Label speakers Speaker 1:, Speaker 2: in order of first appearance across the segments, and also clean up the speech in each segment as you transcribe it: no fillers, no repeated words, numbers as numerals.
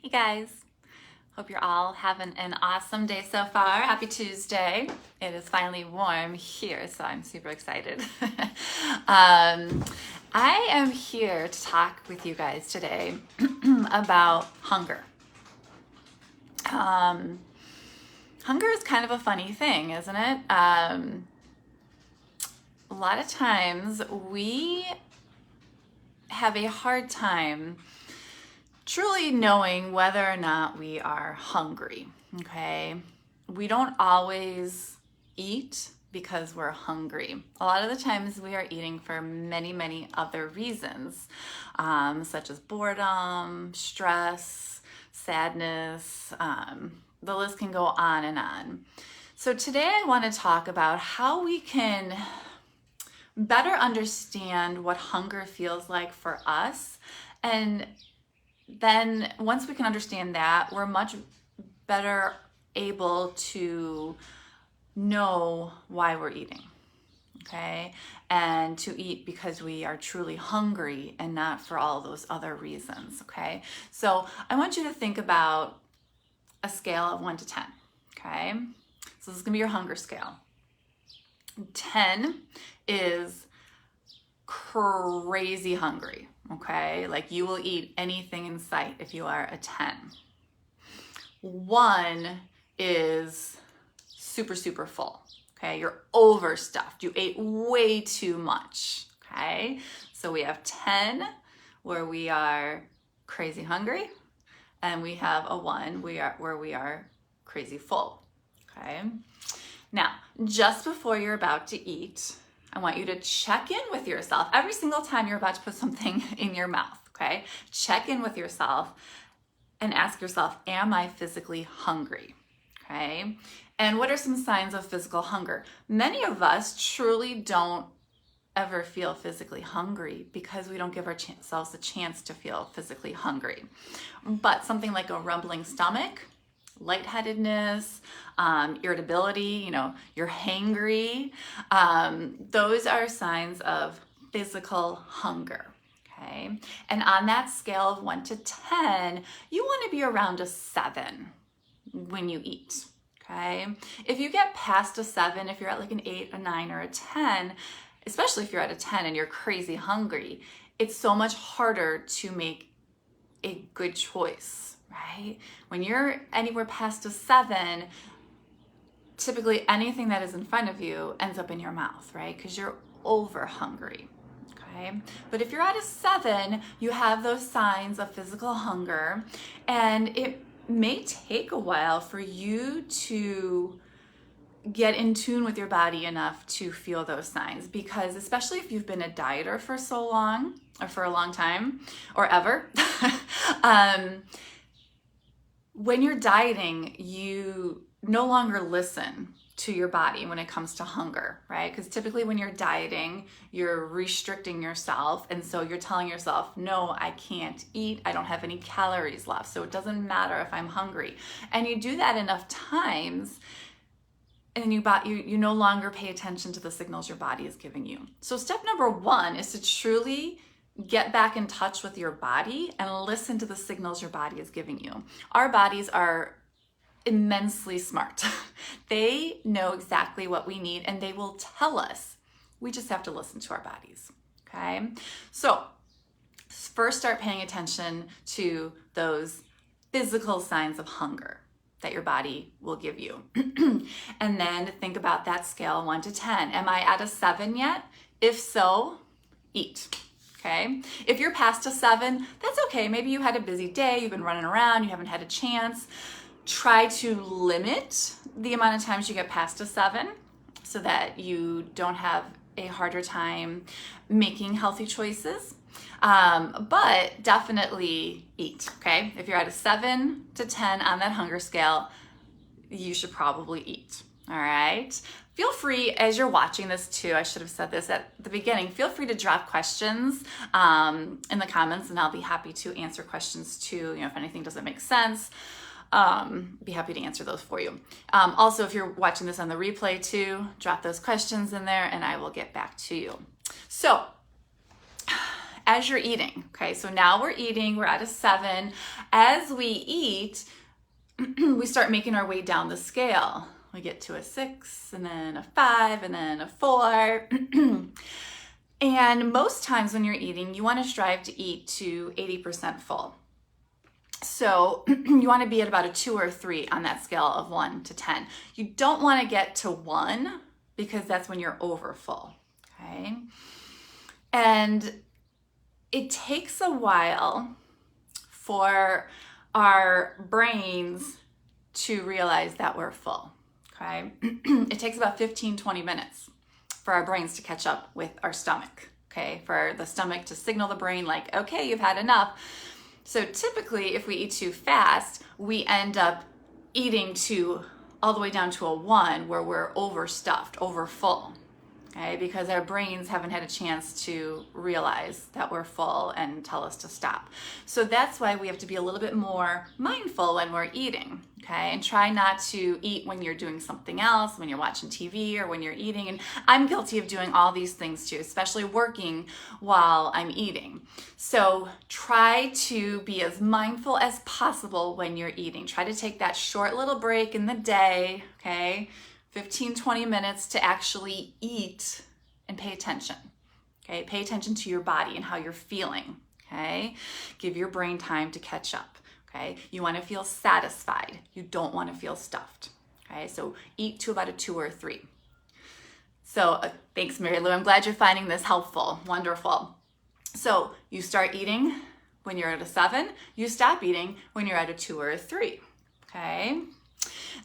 Speaker 1: Hey guys, hope you're all having an awesome day so far. Happy Tuesday. It is finally warm here, so I'm super excited. I am here to talk with you guys today about hunger. Hunger is kind of a funny thing, isn't it? A lot of times we have a hard time truly knowing whether or not we are hungry, okay? We don't always eat because we're hungry. A lot of the times we are eating for many, many other reasons, such as boredom, stress, sadness, the list can go on and on. So today I want to talk about how we can better understand what hunger feels like for us, and then once we can understand that, we're much better able to know why we're eating, okay? And to eat because we are truly hungry and not for all those other reasons, okay? So I want you to think about a scale of 1 to 10, okay? So this is gonna be your hunger scale. 10 is crazy hungry, okay? Like you will eat anything in sight if you are a 10. 1 is super, super full, okay? You're overstuffed. You ate way too much, okay? So we have 10 where we are crazy hungry, and we have a 1 where we are crazy full, okay? Now, just before you're about to eat, I want you to check in with yourself every single time you're about to put something in your mouth, okay? Check in with yourself and ask yourself, am I physically hungry, okay? And what are some signs of physical hunger? Many of us truly don't ever feel physically hungry because we don't give ourselves a chance to feel physically hungry. But something like a rumbling stomach, lightheadedness, irritability, you're hangry. Those are signs of physical hunger, okay? And on that scale of 1 to 10, you want to be around a 7 when you eat, okay? If you get past a 7, if you're at like an 8, a 9, or a 10, especially if you're at a 10 and you're crazy hungry, it's so much harder to make a good choice, right? When you're anywhere past a 7, typically anything that is in front of you ends up in your mouth, right? Because you're over hungry, okay? But if you're at a 7, you have those signs of physical hunger, and it may take a while for you to get in tune with your body enough to feel those signs, because especially if you've been a dieter for so long, or for a long time, or ever, when you're dieting, you no longer listen to your body when it comes to hunger, right? Because typically when you're dieting, you're restricting yourself. And so you're telling yourself, no, I can't eat. I don't have any calories left. So it doesn't matter if I'm hungry. And you do that enough times, and you no longer pay attention to the signals your body is giving you. So step number 1 is to truly get back in touch with your body and listen to the signals your body is giving you. Our bodies are immensely smart. They know exactly what we need, and they will tell us. We just have to listen to our bodies, okay? So first start paying attention to those physical signs of hunger that your body will give you. And then think about that scale 1 to 10. Am I at a 7 yet? If so, eat. Okay. If you're past a 7, that's okay. Maybe you had a busy day, you've been running around, you haven't had a chance. Try to limit the amount of times you get past a 7 so that you don't have a harder time making healthy choices. But definitely eat, okay? If you're at a 7 to 10 on that hunger scale, you should probably eat, all right? Feel free, as you're watching this too, I should have said this at the beginning, feel free to drop questions in the comments, and I'll be happy to answer questions too, if anything doesn't make sense. Be happy to answer those for you. Also, if you're watching this on the replay too, drop those questions in there and I will get back to you. So as you're eating. Okay, so now we're eating, we're at a 7. As we eat, we start making our way down the scale. We get to a 6, and then a 5, and then a 4. And most times when you're eating, you want to strive to eat to 80% full. So you want to be at about a 2 or 3 on that scale of 1 to 10. You don't want to get to 1 because that's when you're over full, okay? And it takes a while for our brains to realize that we're full, okay? It takes about 15-20 minutes for our brains to catch up with our stomach, okay? For the stomach to signal the brain like, okay, you've had enough. So typically, if we eat too fast, we end up eating to all the way down to a 1 where we're overstuffed, over full, okay? Because our brains haven't had a chance to realize that we're full and tell us to stop. So that's why we have to be a little bit more mindful when we're eating, okay? And try not to eat when you're doing something else, when you're watching TV or when you're eating. And I'm guilty of doing all these things too, especially working while I'm eating. So try to be as mindful as possible when you're eating. Try to take that short little break in the day, okay? 15-20 minutes to actually eat and pay attention, okay? Pay attention to your body and how you're feeling, okay? Give your brain time to catch up, okay? You want to feel satisfied. You don't want to feel stuffed, okay? So eat to about a 2 or 3. So thanks, Mary Lou. I'm glad you're finding this helpful. Wonderful. So you start eating when you're at a 7. You stop eating when you're at a 2 or a 3, okay?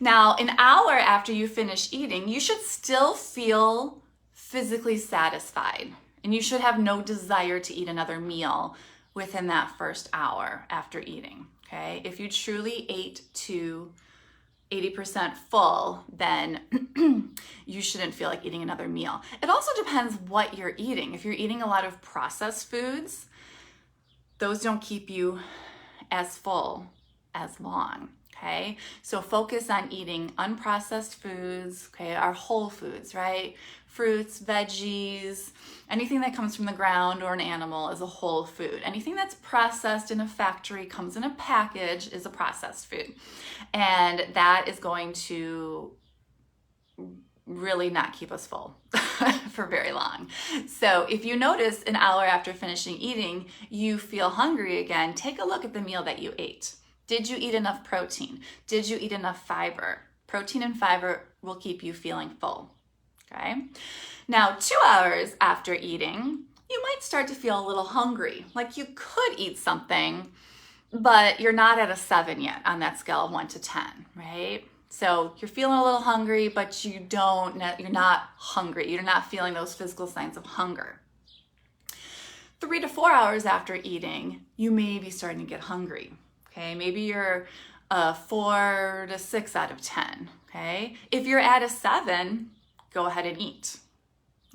Speaker 1: Now, an hour after you finish eating, you should still feel physically satisfied, and you should have no desire to eat another meal within that first hour after eating, okay? If you truly ate to 80% full, then you shouldn't feel like eating another meal. It also depends what you're eating. If you're eating a lot of processed foods, those don't keep you as full as long. Okay, so focus on eating unprocessed foods, okay, our whole foods, right? Fruits, veggies, anything that comes from the ground or an animal is a whole food. Anything that's processed in a factory, comes in a package, is a processed food. And that is going to really not keep us full for very long. So if you notice an hour after finishing eating, you feel hungry again, take a look at the meal that you ate. Did you eat enough protein? Did you eat enough fiber? Protein and fiber will keep you feeling full, okay? Now, 2 hours after eating, you might start to feel a little hungry, like you could eat something, but you're not at a 7 yet on that scale of 1 to 10, right? So you're feeling a little hungry, but you're not hungry. You're not feeling those physical signs of hunger. 3 to 4 hours after eating, you may be starting to get hungry. Okay, maybe you're 4 to 6 out of 10, okay? If you're at a 7, go ahead and eat,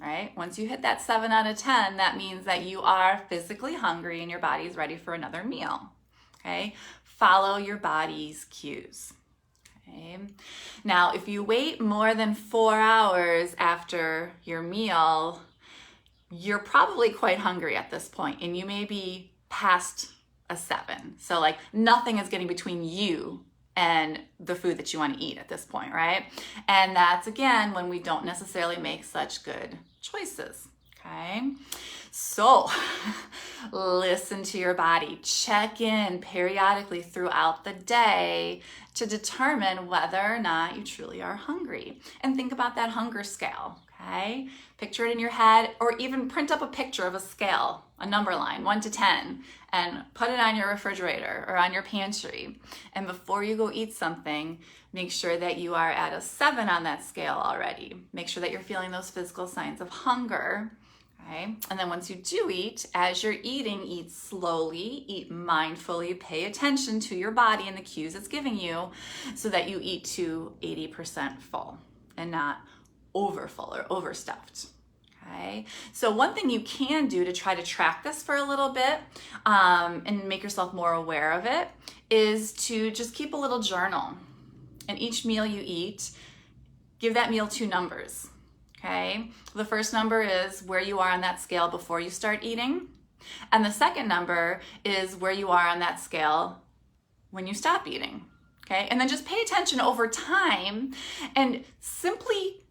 Speaker 1: right? Once you hit that 7 out of 10, that means that you are physically hungry and your body is ready for another meal, okay? Follow your body's cues, okay? Now, if you wait more than 4 hours after your meal, you're probably quite hungry at this point, and you may be past a 7. So like nothing is getting between you and the food that you want to eat at this point, right? And that's again when we don't necessarily make such good choices, okay? So listen to your body. Check in periodically throughout the day to determine whether or not you truly are hungry. And think about that hunger scale, okay? Picture it in your head, or even print up a picture of a scale, a number line, 1 to 10, and put it on your refrigerator or on your pantry. And before you go eat something, make sure that you are at a 7 on that scale already. Make sure that you're feeling those physical signs of hunger, okay? And then once you do eat, as you're eating, eat slowly, eat mindfully, pay attention to your body and the cues it's giving you so that you eat to 80% full and not over full or overstuffed. Okay, so one thing you can do to try to track this for a little bit and make yourself more aware of it is to just keep a little journal. And each meal you eat, give that meal 2 numbers. Okay, the first number is where you are on that scale before you start eating. And the second number is where you are on that scale when you stop eating. Okay, and then just pay attention over time, and simply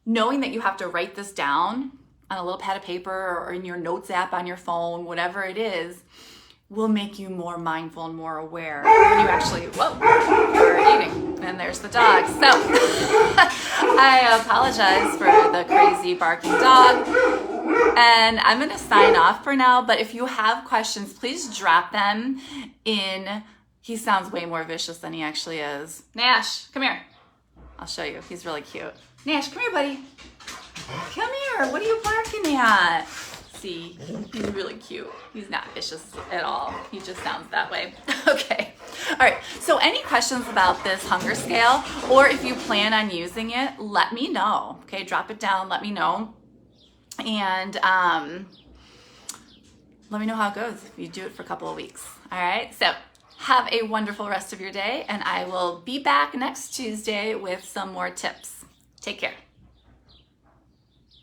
Speaker 1: knowing that you have to write this down on a little pad of paper or in your notes app on your phone, whatever it is, will make you more mindful and more aware when you actually, are eating. And there's the dog. So I apologize for the crazy barking dog. And I'm going to sign off for now, but if you have questions, please drop them in. He sounds way more vicious than he actually is. Nash, come here. I'll show you. He's really cute. Nash, come here, buddy. Come here. What are you barking at? See, he's really cute. He's not vicious at all. He just sounds that way. Okay. All right. So any questions about this hunger scale, or if you plan on using it, let me know. Okay. Drop it down. Let me know. And let me know how it goes if you do it for a couple of weeks. All right. So have a wonderful rest of your day, and I will be back next Tuesday with some more tips. Take care.